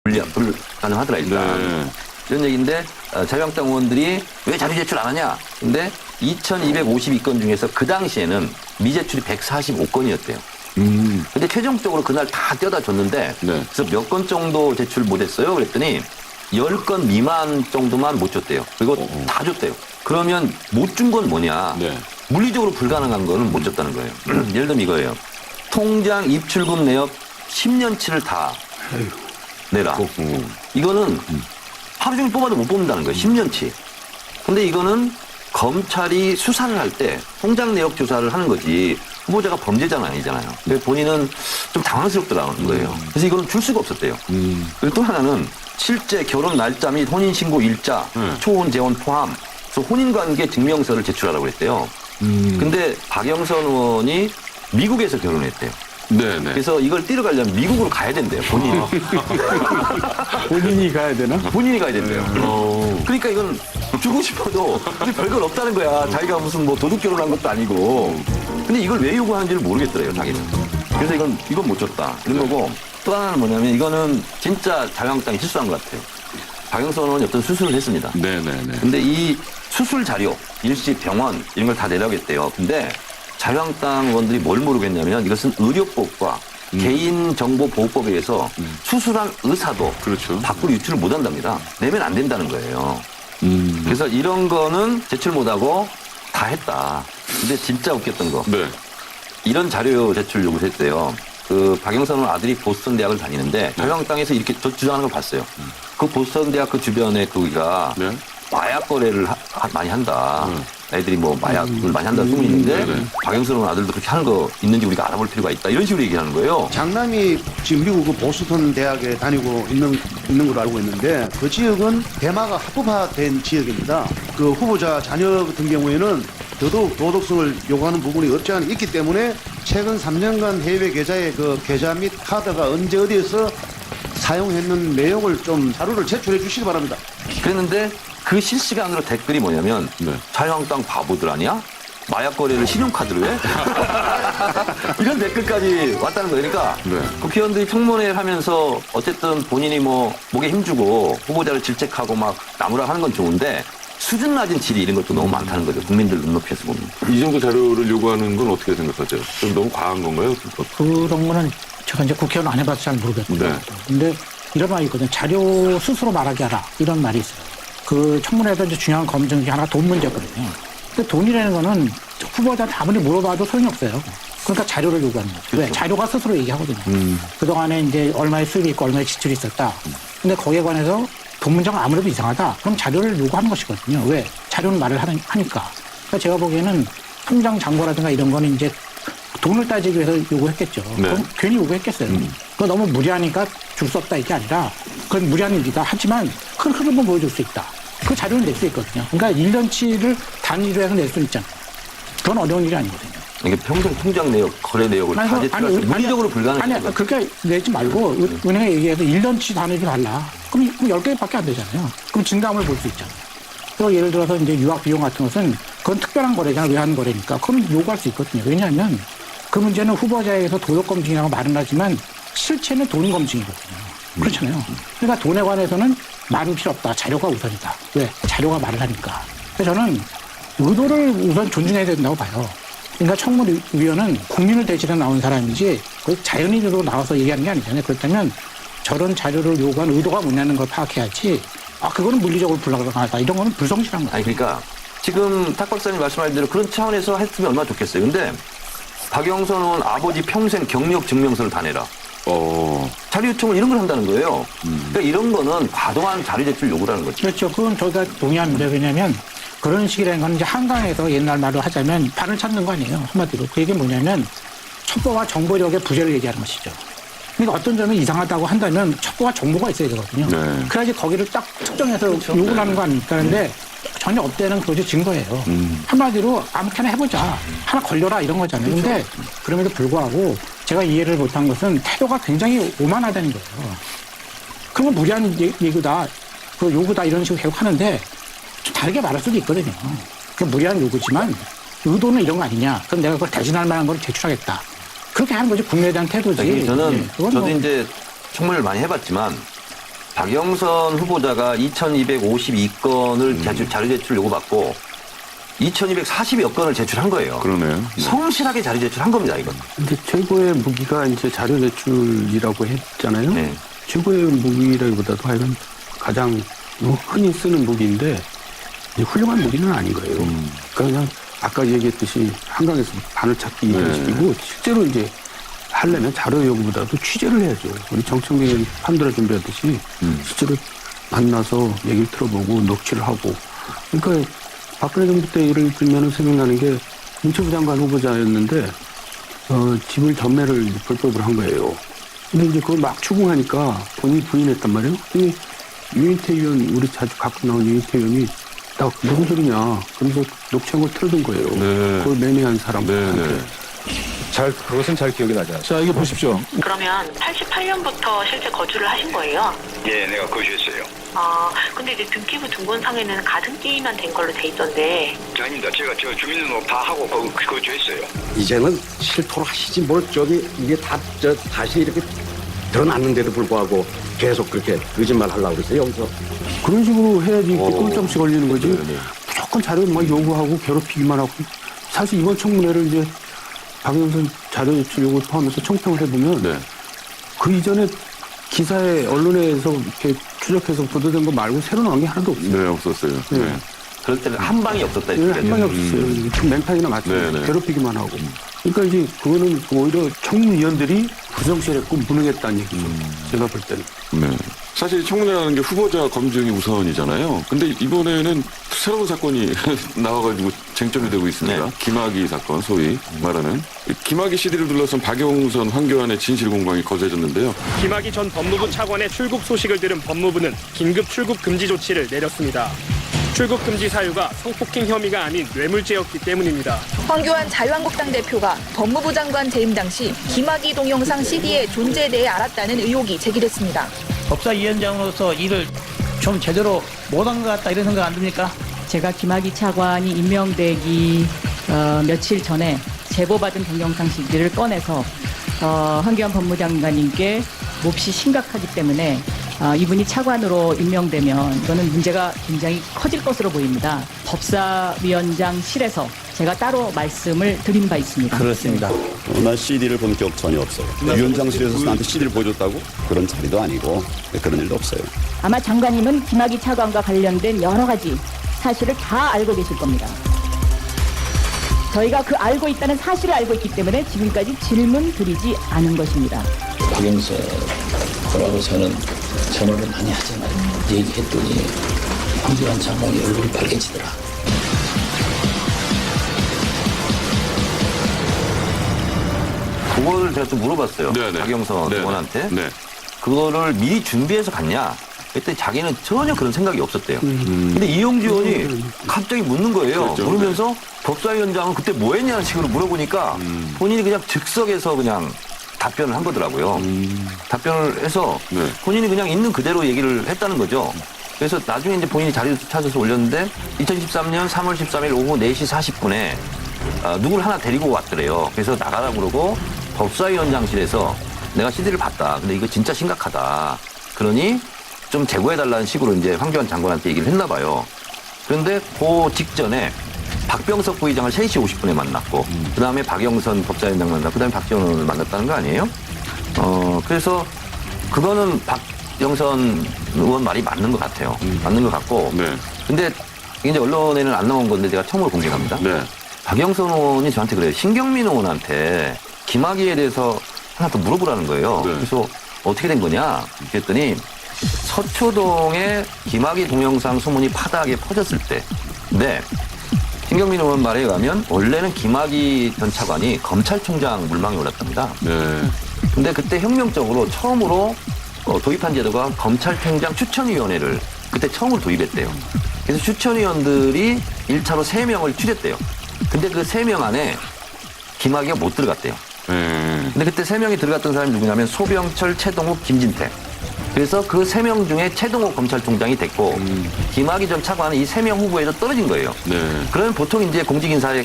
불가능하더라 일단. 네. 이런 얘기인데 자유한국당 의원들이 왜 자료 제출 안 하냐? 근데 2,252건 중에서 그 당시에는 미제출이 145건이었대요. 근데 최종적으로 그날 다 떼어다 줬는데 네. 그래서 몇 건 정도 제출 못했어요? 그랬더니 10건 미만 정도만 못 줬대요. 그리고 다 줬대요. 그러면 못 준 건 뭐냐? 네. 물리적으로 불가능한 거는 못 줬다는 거예요. 예를 들면 이거예요. 통장 입출금 내역 10년치를 다 내라. 이거는 하루 종일 뽑아도 못 뽑는다는 거예요. 10년치. 근데 이거는 검찰이 수사를 할 때 통장 내역 조사를 하는 거지 후보자가 범죄자는 아니잖아요. 근데 본인은 좀 당황스럽더라는 거예요. 그래서 이거는 줄 수가 없었대요. 그리고 또 하나는 실제 결혼 날짜 및 혼인신고 일자, 초혼, 재혼 포함, 그래서 혼인관계 증명서를 제출하라고 했대요. 근데 박영선 의원이 미국에서 결혼했대요. 네네. 그래서 이걸 띠러 가려면 미국으로 가야 된대요, 본인이. 본인이 가야 되나? 본인이 가야 된대요. 그러니까 이건 주고 싶어도 별건 없다는 거야. 자기가 무슨 뭐 도둑 결혼한 것도 아니고. 근데 이걸 왜 요구하는지를 모르겠더래요, 자기는. 그래서 이건 못 줬다. 이런 거고. 또 하나는 뭐냐면 이거는 진짜 자유한국당이 실수한 것 같아요. 박영선 의원이 어떤 수술을 했습니다. 네네네. 근데 이 수술 자료, 일시 병원 이런 걸 다 내라겠대요. 근데 자유한국당 의원들이 뭘 모르겠냐면 이것은 의료법과 개인정보보호법에 의해서 수술한 의사도 그렇죠. 밖으로 유출을 못 한답니다. 내면 안 된다는 거예요. 그래서 이런 거는 제출 못하고 다 했다. 근데 진짜 웃겼던 거. 네. 이런 자료 제출 요구를 했대요. 그 박영선 의원 아들이 보스턴 대학을 다니는데 자유한국당에서 이렇게 주장하는 걸 봤어요. 그 보스턴 대학 그 주변에 거기가 네. 마약 거래를 많이 한다. 애들이 뭐 마약을 많이 한다는 소문이 있는데 박영선 의원 아들도 그렇게 하는 거 있는지 우리가 알아볼 필요가 있다. 이런 식으로 얘기하는 거예요. 장남이 지금 미국 그 보스턴 대학에 다니고 있는 걸로 알고 있는데 그 지역은 대마가 합법화된 지역입니다. 그 후보자 자녀 같은 경우에는 더더욱 도덕성을 요구하는 부분이 없지 않아 있기 때문에 최근 3년간 해외 계좌의 그 계좌 및 카드가 언제 어디에서 사용했는 내용을 좀 자료를 제출해 주시기 바랍니다. 그랬는데 그 실시간으로 댓글이 뭐냐면 네. 자유한국당 바보들 아니야? 마약 거래를 신용카드로 해? 이런 댓글까지 왔다는 거예요. 그러니까 네. 국회의원들이 청문회를 하면서 어쨌든 본인이 뭐 목에 힘주고 후보자를 질책하고 막 나무라 하는 건 좋은데 수준 낮은 질의 이런 것도 너무 많다는 거죠. 국민들 눈높이에서 보면. 이 정도 자료를 요구하는 건 어떻게 생각하세요? 좀 너무 과한 건가요? 그런 거는 제가 이제 국회의원 안 해봐서 잘 모르겠거든요. 네. 근데 이런 말이 있거든요. 자료 스스로 말하게 하라. 이런 말이 있어요. 그 청문회에서 이제 중요한 검증 중에 하나가 돈 문제거든요. 근데 돈이라는 거는 후보자한테 아무리 물어봐도 소용이 없어요. 그러니까 자료를 요구하는 거죠. 왜? 자료가 스스로 얘기하거든요. 그동안에 이제 얼마의 수입이 있고 얼마의 지출이 있었다. 근데 거기에 관해서 돈 문제가 아무래도 이상하다. 그럼 자료를 요구하는 것이거든요. 왜? 자료는 말을 하니까. 그러니까 제가 보기에는 통장 잔고라든가 이런 거는 이제 돈을 따지기 위해서 요구했겠죠. 네. 그럼 괜히 요구했겠어요. 그거 너무 무리하니까 줄 수 없다 이게 아니라 그건 무리한 일이다. 하지만 큰 흐름은 보여줄 수 있다. 그 자료는 낼 수 있거든요. 그러니까 1년치를 단위로 해서 낼 수 있잖아요. 그건 어려운 일이 아니거든요. 이게 평생 통장 내역, 거래 내역을 다 제출해서 물리적으로 불가능해요. 아니, 그렇게 내지 말고 은행에 얘기해서 1년치 단위로 달라. 그럼 10개밖에 안 되잖아요. 그럼 진담을 볼 수 있잖아요. 그리고 예를 들어서 이제 유학 비용 같은 것은 그건 특별한 거래잖아요. 외환 거래니까. 그럼 요구할 수 있거든요. 왜냐하면 그 문제는 후보자에게서 도덕 검증이라고 말은 하지만 실체는 돈 검증이거든요. 그렇잖아요. 그러니까 돈에 관해서는 말은 필요 없다. 자료가 우선이다. 왜? 자료가 말을 하니까. 그래서 저는 의도를 우선 존중해야 된다고 봐요. 그러니까 청문위원은 국민을 대신해 나온 사람이지 자연인으로 나와서 얘기하는 게 아니잖아요. 그렇다면 저런 자료를 요구한 의도가 뭐냐는 걸 파악해야지 그거는 물리적으로 불가능하다. 이런 거는 불성실한 거예요. 아니 그러니까 지금 탁 박사님 말씀하신 대로 그런 차원에서 했으면 얼마나 좋겠어요. 근데 박영선 의원 아버지 평생 경력 증명서를 다 내라. 자료 요청을 이런 걸 한다는 거예요. 그러니까 이런 거는 과도한 자료 제출 요구라는 거죠. 그렇죠. 그건 저희가 동의합니다. 왜냐하면 그런 식이라는 건 이제 한강에서 옛날 말로 하자면 발을 찾는 거 아니에요. 한마디로. 그 얘기는 뭐냐면 첩보와 정보력의 부재를 얘기하는 것이죠. 그러니까 어떤 점이 이상하다고 한다면 첩보와 정보가 있어야 되거든요. 네. 그래야지 거기를 딱 특정해서 요구를 하는 거 아닙니까? 그런데 전혀 없다는 그것이 증거예요. 한마디로 아무렇게나 해보자. 하나 걸려라 이런 거잖아요. 근데 그럼에도 불구하고 제가 이해를 못한 것은 태도가 굉장히 오만하다는 거예요. 그건 무리한 얘기다. 그 요구다 이런 식으로 계속 하는데 좀 다르게 말할 수도 있거든요. 그 무리한 요구지만 의도는 이런 거 아니냐. 그럼 내가 그걸 대신할 만한 걸 제출하겠다. 그렇게 하는 거지 국민에 대한 태도지. 저는 그건 저도 뭐. 이제 청문회를 많이 해봤지만 박영선 후보자가 2252건을 자료 제출 요구받고 2240여 건을 제출한 거예요. 그러네요. 성실하게 자료 제출한 겁니다, 이건. 근데 최고의 무기가 이제 자료 제출이라고 했잖아요. 네. 최고의 무기라기보다도 하여간 가장 흔히 쓰는 무기인데 이제 훌륭한 무기는 아닌 거예요. 그러니까 그냥 아까 얘기했듯이 한강에서 바늘 찾기 이런 식이고 실제로 이제 하려면 자료 요구보다도 취재를 해야죠. 우리 정청래 판도라 준비하듯이 실제로 만나서 얘기를 들어보고 녹취를 하고. 그러니까 박근혜 정부 때 예를 들면 생각나는 게 문체부 장관 후보자였는데 집을 전매를 불법으로 한 거예요. 근데 이제 그걸 막 추궁하니까 본인이 부인했단 말이에요. 근데 유인태 의원, 우리 자주 가끔 나온 유인태 의원이 나 무슨 소리냐. 그래서 녹취한 걸 틀어둔 거예요. 네. 그걸 매매한 사람한테. 네. 그것은 잘 기억이 나지 않아요. 자, 이게 보십시오. 그러면 88년부터 실제 거주를 하신 거예요? 예, 내가 거주했어요. 근데 이제 등기부 등본상에는 가등기만 된 걸로 돼 있던데. 아닙니다. 제가 저 주민등록 다 하고 거주했어요. 이제는 실토를 하시지 뭘 이게 다 다시 이렇게 드러났는데도 불구하고 계속 그렇게 거짓말 하려고 그러세요, 여기서. 그런 식으로 해야지 꿀점씩 걸리는 거지. 무조건 자료 막 요구하고 괴롭히기만 하고. 사실 이번 청문회를 이제 박영선 자료 제출 요구를 포함해서 청평을 해보면 네. 그 이전에 기사에 언론에서 이렇게 추적해서 보도된 거 말고 새로 나온 게 하나도 없어요. 네, 없었어요. 네. 그럴 때는 한 방이 없었다. 네, 한 방이 없었어요. 좀 맹탕이나 맞춰요. 네. 괴롭히기만 하고. 그러니까 이제 그거는 오히려 청문위원들이 부정실했고 무능했다는 얘기죠. 제가 볼 때는. 네. 사실 청문회라는 게 후보자 검증이 우선이잖아요. 근데 이번에는 새로운 사건이 나와가지고 쟁점이 되고 있습니다. 네. 김학의 사건, 소위 말하는. 김학의 CD를 둘러싼 박영선, 황교안의 진실 공방이 거세졌는데요. 김학의 전 법무부 차관의 출국 소식을 들은 법무부는 긴급 출국 금지 조치를 내렸습니다. 출국 금지 사유가 성폭행 혐의가 아닌 뇌물죄였기 때문입니다. 황교안 자유한국당 대표가 법무부 장관 재임 당시 김학의 동영상 CD의 존재에 대해 알았다는 의혹이 제기됐습니다. 법사위원장으로서 일을 좀 제대로 못한 것 같다 이런 생각 안 듭니까? 제가 김학의 차관이 임명되기 며칠 전에 제보받은 동영상 CD를 꺼내서 황교안 법무장관님께 몹시 심각하기 때문에 이분이 차관으로 임명되면 이거는 문제가 굉장히 커질 것으로 보입니다. 법사위원장실에서 제가 따로 말씀을 드린 바 있습니다. 그렇습니다. 나 CD를 본 적 전혀 없어요. 위원장실에서 나한테 CD를 보여줬다고? 그런 자리도 아니고 그런 일도 없어요. 아마 장관님은 김학의 차관과 관련된 여러 가지 사실을 다 알고 계실 겁니다. 저희가 그 알고 있다는 사실을 알고 있기 때문에 지금까지 질문 드리지 않은 것입니다. 박영선하고 저는 전화를 많이 하잖아요. 얘기했더니 황교안 장관이 얼굴이 빨개지더라. 그거를 제가 좀 물어봤어요. 네네. 박영선 네네. 의원한테. 네. 그거를 미리 준비해서 갔냐? 그때 자기는 전혀 그런 생각이 없었대요. 근데 이용주 의원이 갑자기 묻는 거예요. 그렇죠. 물으면서 법사위원장은 그때 뭐 했냐는 식으로 물어보니까 본인이 그냥 즉석에서 그냥 답변을 한 거더라고요. 답변을 해서 네. 본인이 그냥 있는 그대로 얘기를 했다는 거죠. 그래서 나중에 이제 본인이 자료를 찾아서 올렸는데 2013년 3월 13일 오후 4시 40분에 누굴 하나 데리고 왔더래요. 그래서 나가라 그러고 법사위원장실에서 내가 CD를 봤다. 근데 이거 진짜 심각하다. 그러니 좀 제보해달라는 식으로 이제 황교안 장관한테 얘기를 했나 봐요. 그런데 그 직전에 박병석 부의장을 3시 50분에 만났고, 그 다음에 박영선 법사위원장 만났고, 그 다음에 박지원 의원을 만났다는 거 아니에요? 그래서 그거는 박영선 의원 말이 맞는 것 같아요. 맞는 것 같고. 네. 근데 이제 언론에는 안 나온 건데 제가 처음으로 공개합니다. 네. 박영선 의원이 저한테 그래요. 신경민 의원한테 김학의에 대해서 하나 더 물어보라는 거예요. 네. 그래서 어떻게 된 거냐? 그랬더니 서초동에 김학의 동영상 소문이 파다하게 퍼졌을 때, 네. 신경민 의원 말에 의하면 원래는 김학의 전 차관이 검찰총장 물망에 올랐답니다. 네. 근데 그때 혁명적으로 처음으로 도입한 제도가 검찰총장 추천위원회를 그때 처음으로 도입했대요. 그래서 추천위원들이 1차로 3명을 추렸대요. 근데 그 3명 안에 김학의가 못 들어갔대요. 근데 그때 3명이 들어갔던 사람이 누구냐면 소병철, 최동욱, 김진태. 그래서 그 3명 중에 최동욱 검찰총장이 됐고 김학의 전 차관은 이 3명 후보에서 떨어진 거예요. 네. 그러면 보통 이제 공직인사로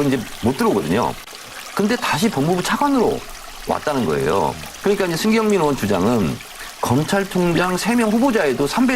이제 못 들어오거든요. 근데 다시 법무부 차관으로 왔다는 거예요. 그러니까 이제 승경민 의원 주장은 검찰총장 3명 후보자에도 300